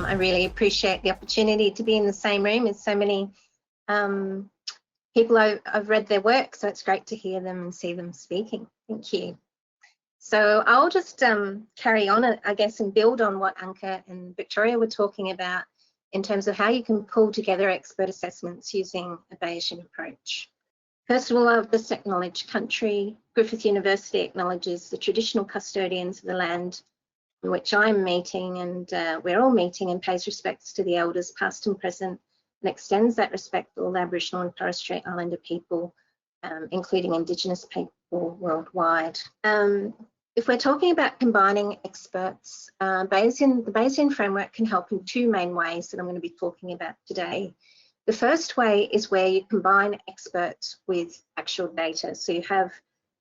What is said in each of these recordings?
I really appreciate the opportunity to be in the same room as so many people I've read their work, so it's great to hear them and see them speaking. Thank you. So I'll just carry on, I guess, and build on what Anka and Victoria were talking about in terms of how you can pull together expert assessments using a Bayesian approach. First of all, I'll just acknowledge country. Griffith University acknowledges the traditional custodians of the land in which I'm meeting, and we're all meeting, and pays respects to the elders past and present, and extends that respect to all Aboriginal and Torres Strait Islander people, including Indigenous people worldwide. If we're talking about combining experts, the Bayesian framework can help in two main ways that I'm going to be talking about today. The first way is where you combine experts with actual data. So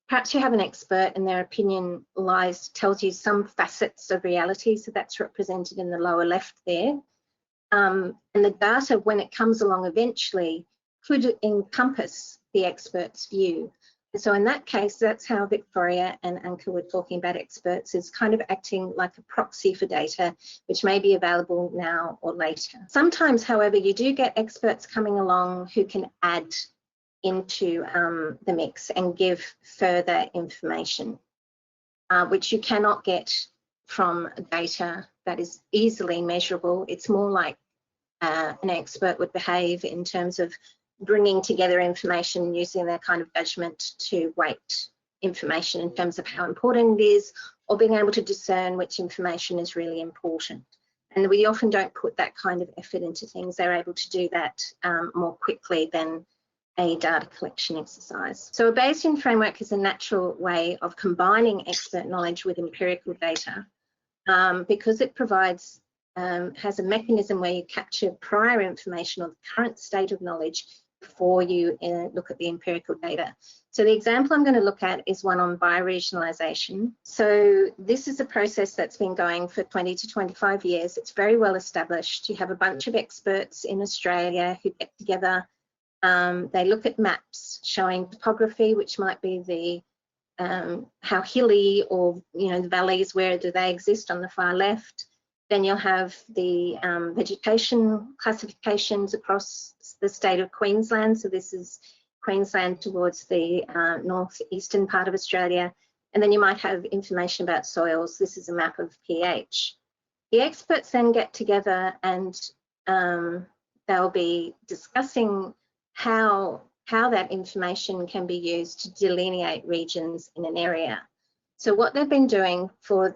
perhaps you have an expert and their opinion tells you some facets of reality, so that's represented in the lower left there. And the data, when it comes along eventually, could encompass the expert's view. So in that case, that's how Victoria and Anka were talking about experts, is kind of acting like a proxy for data, which may be available now or later. Sometimes, however, you do get experts coming along who can add into the mix and give further information, which you cannot get from data that is easily measurable. It's more like an expert would behave in terms of bringing together information using their kind of judgment to weight information in terms of how important it is, or being able to discern which information is really important. And we often don't put that kind of effort into things. They're able to do that more quickly than a data collection exercise. So a Bayesian framework is a natural way of combining expert knowledge with empirical data because it provides has a mechanism where you capture prior information or the current state of knowledge before you look at the empirical data. So the example I'm going to look at is one on bioregionalisation. So this is a process that's been going for 20 to 25 years. It's very well established. You have a bunch of experts in Australia who get together. They look at maps showing topography, which might be the how hilly or the valleys, where do they exist on the far left. Then you'll have the vegetation classifications across the state of Queensland. So this is Queensland towards the northeastern part of Australia. And then you might have information about soils. This is a map of pH. The experts then get together and they'll be discussing how that information can be used to delineate regions in an area. So what they've been doing for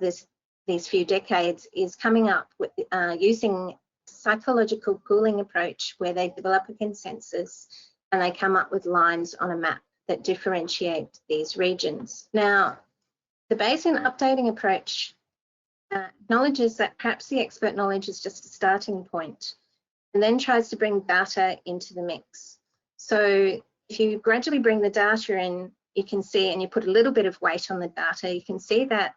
these few decades is coming up with using psychological pooling approach, where they develop a consensus and they come up with lines on a map that differentiate these regions. Now, the Bayesian updating approach acknowledges that perhaps the expert knowledge is just a starting point, and then tries to bring data into the mix. So if you gradually bring the data in, you can see, and you put a little bit of weight on the data, you can see that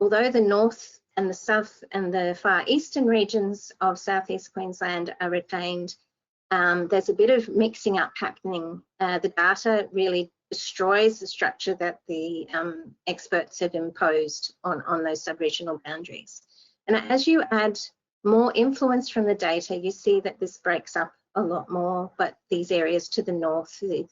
although the north and the south and the far eastern regions of southeast Queensland are retained, there's a bit of mixing up happening. The data really destroys the structure that the experts have imposed on those sub-regional boundaries. And as you add more influence from the data, you see that this breaks up a lot more, but these areas to the north, the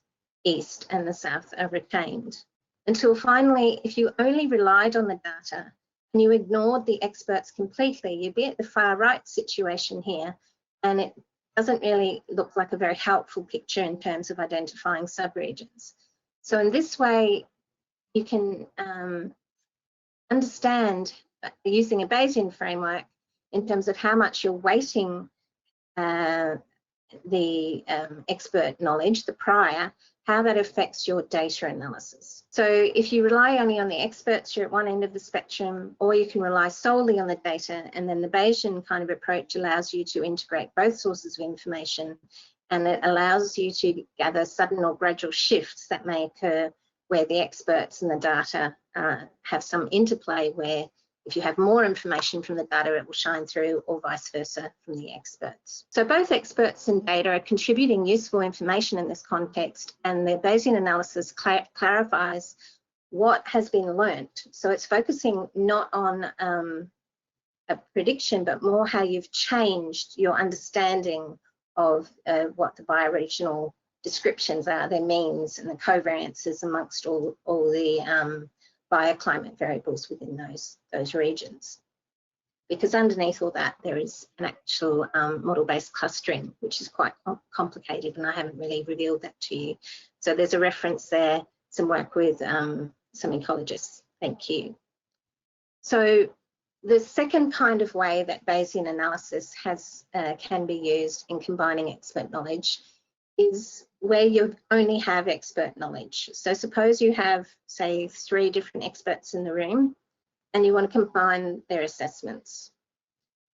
east and the south are retained. Until finally, if you only relied on the data and you ignored the experts completely, you'd be at the far right situation here, and it doesn't really look like a very helpful picture in terms of identifying subregions. So in this way, you can understand, using a Bayesian framework, in terms of how much you're weighting the expert knowledge, the prior, how that affects your data analysis. So if you rely only on the experts, you're at one end of the spectrum, or you can rely solely on the data, and then the Bayesian kind of approach allows you to integrate both sources of information, and it allows you to gather sudden or gradual shifts that may occur where the experts and the data have some interplay, where if you have more information from the data, it will shine through, or vice versa from the experts. So both experts and data are contributing useful information in this context, and the Bayesian analysis clarifies what has been learnt. So it's focusing not on a prediction, but more how you've changed your understanding of what the bioregional descriptions are, their means and the covariances amongst all the bioclimate variables within those regions. Because underneath all that, there is an actual model-based clustering, which is quite complicated, and I haven't really revealed that to you. So there's a reference there, some work with some ecologists. Thank you. So the second kind of way that Bayesian analysis can be used in combining expert knowledge is where you only have expert knowledge. So suppose you have, say, 3 different experts in the room, and you want to combine their assessments.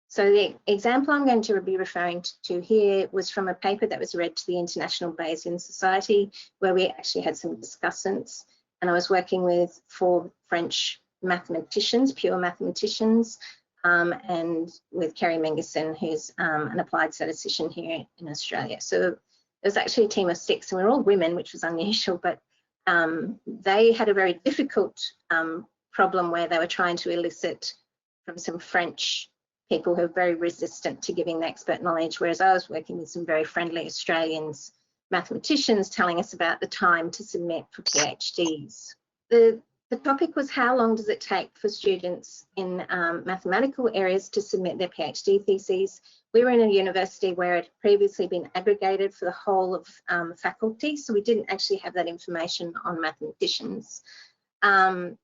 So the example I'm going to be referring to here was from a paper that was read to the International Bayesian Society, where we actually had some discussants, and I was working with 4 French mathematicians, pure mathematicians, and with Kerry Mengerson, who's an applied statistician here in Australia. So there was actually a team of 6, and we were all women, which was unusual, but they had a very difficult problem where they were trying to elicit from some French people who are very resistant to giving the expert knowledge, whereas I was working with some very friendly Australians mathematicians telling us about the time to submit for PhDs. The topic was how long does it take for students in mathematical areas to submit their PhD theses. We were in a university where it had previously been aggregated for the whole of faculty, so we didn't actually have that information on mathematicians. And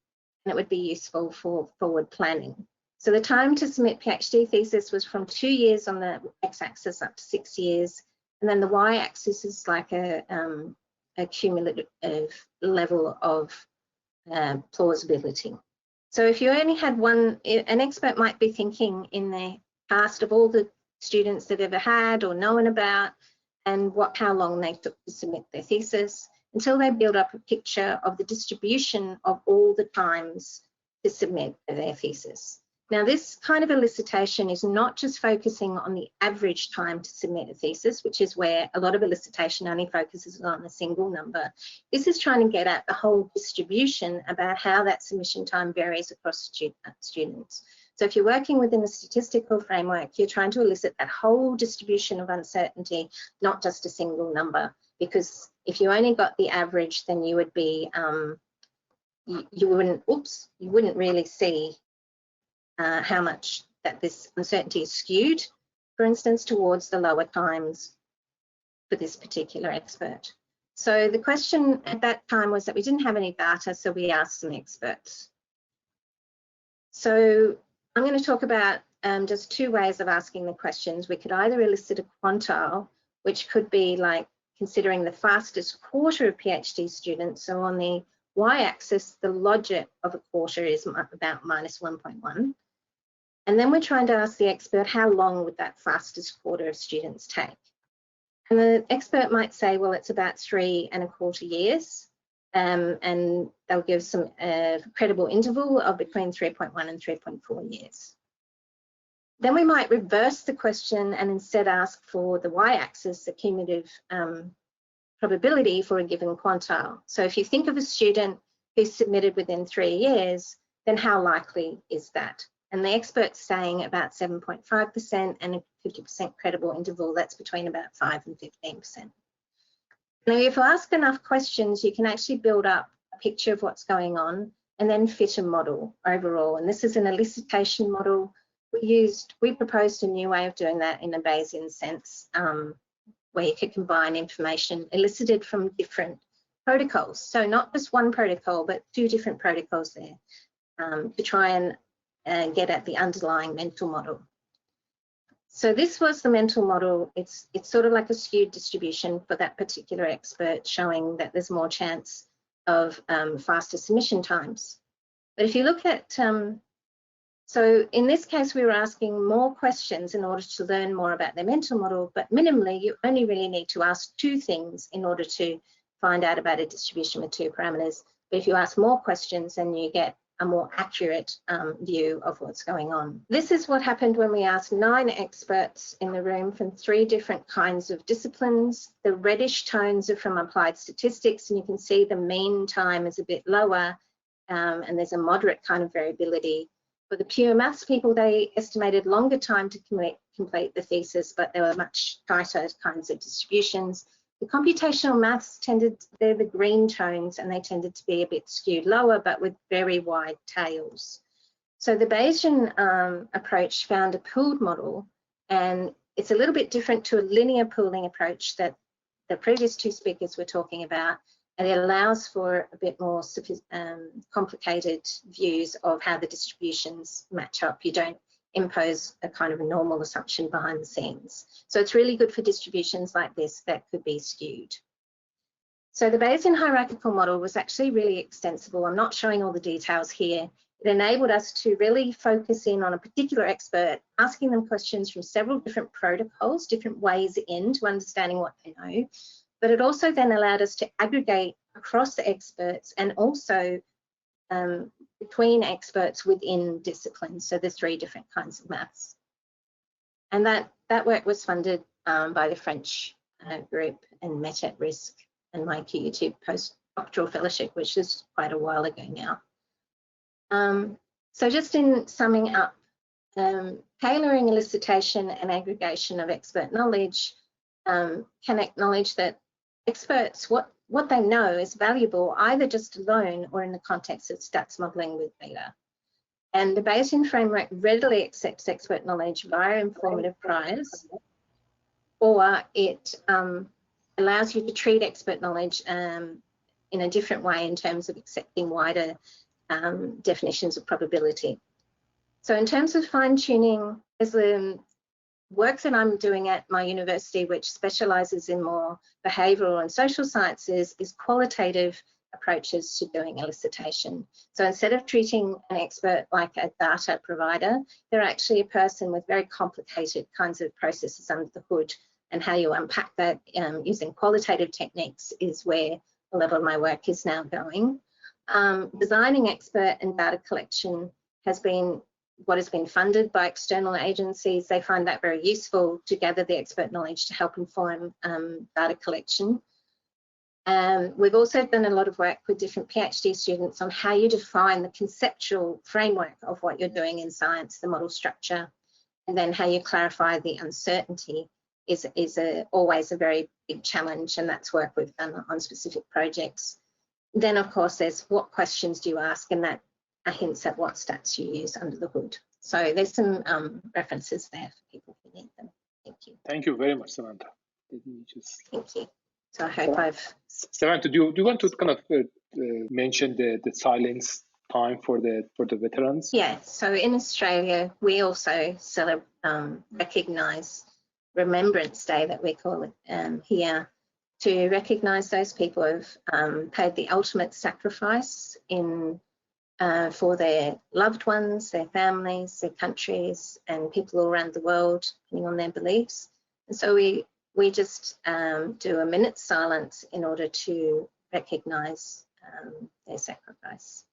it would be useful for forward planning. So the time to submit PhD thesis was from 2 years on the x-axis up to 6 years, and then the y-axis is like a cumulative level of plausibility. So if you only had one, an expert might be thinking in the past of all the students they've ever had or known about, and how long they took to submit their thesis, until they build up a picture of the distribution of all the times to submit their thesis. Now, this kind of elicitation is not just focusing on the average time to submit a thesis, which is where a lot of elicitation only focuses on a single number. This is trying to get at the whole distribution about how that submission time varies across students. So if you're working within a statistical framework, you're trying to elicit that whole distribution of uncertainty, not just a single number, because if you only got the average, then you would be, you wouldn't really see how much that this uncertainty is skewed, for instance, towards the lower times for this particular expert. So the question at that time was that we didn't have any data, so we asked some experts. So I'm going to talk about just 2 ways of asking the questions. We could either elicit a quantile, which could be like considering the fastest quarter of PhD students. So on the y-axis, the logit of a quarter is about -1.1. And then we're trying to ask the expert how long would that fastest quarter of students take. And the expert might say, well, it's about 3¼ years. And they'll give some credible interval of between 3.1 and 3.4 years. Then we might reverse the question and instead ask for the y-axis, the cumulative probability for a given quantile. So if you think of a student who's submitted within 3 years, then how likely is that? And the expert's saying about 7.5% and a 50% credible interval, that's between about 5 and 15%. Now, if you ask enough questions, you can actually build up a picture of what's going on and then fit a model overall. And this is an elicitation model. We proposed a new way of doing that in a Bayesian sense, where you could combine information elicited from different protocols. So not just one protocol, but 2 different protocols there to try and get at the underlying mental model. So this was the mental model. It's sort of like a skewed distribution for that particular expert, showing that there's more chance of faster submission times. But if you look at, so in this case, we were asking more questions in order to learn more about their mental model, but minimally, you only really need to ask 2 things in order to find out about a distribution with 2 parameters. But if you ask more questions, then you get a more accurate view of what's going on. This is what happened when we asked 9 experts in the room from 3 different kinds of disciplines. The reddish tones are from applied statistics, and you can see the mean time is a bit lower, and there's a moderate kind of variability. For the pure maths people, they estimated longer time to complete the thesis, but there were much tighter kinds of distributions. The computational maths they're the green tones, and they tended to be a bit skewed lower, but with very wide tails. So the Bayesian approach found a pooled model, and it's a little bit different to a linear pooling approach that the previous two speakers were talking about, and it allows for a bit more complicated views of how the distributions match up. You don't impose a kind of a normal assumption behind the scenes. So it's really good for distributions like this that could be skewed. So the Bayesian hierarchical model was actually really extensible. I'm not showing all the details here. It enabled us to really focus in on a particular expert, asking them questions from several different protocols, different ways into understanding what they know. But it also then allowed us to aggregate across the experts and also between experts within disciplines, so the 3 different kinds of maths. And that work was funded by the French group and met at risk and my QUT postdoctoral fellowship, which is quite a while ago now. So just in summing up, tailoring elicitation and aggregation of expert knowledge can acknowledge that experts, what they know is valuable either just alone or in the context of stats modelling with data. And the Bayesian framework readily accepts expert knowledge via informative priors, or it allows you to treat expert knowledge in a different way in terms of accepting wider definitions of probability. So in terms of fine-tuning, there's the work that I'm doing at my university, which specialises in more behavioural and social sciences, is qualitative approaches to doing elicitation. So instead of treating an expert like a data provider, they're actually a person with very complicated kinds of processes under the hood, and how you unpack that using qualitative techniques is where a lot of my work is now going. Designing expert and data collection has been what has been funded by external agencies. They find that very useful to gather the expert knowledge to help inform data collection. We've also done a lot of work with different PhD students on how you define the conceptual framework of what you're doing in science, the model structure, and then how you clarify the uncertainty is always a very big challenge, and that's work we've done on specific projects. Then, of course, there's what questions do you ask, and that hints at what stats you use under the hood. So there's some references there for people who need them. Thank you. Thank you very much, Samantha. Thank you. So I hope Samantha, do you want to kind of mention the silence time for the veterans? Yeah. So in Australia, we also recognise Remembrance Day, that we call it here, to recognise those people who've paid the ultimate sacrifice for their loved ones, their families, their countries, and people all around the world, depending on their beliefs. And so we just do a minute's silence in order to recognise their sacrifice.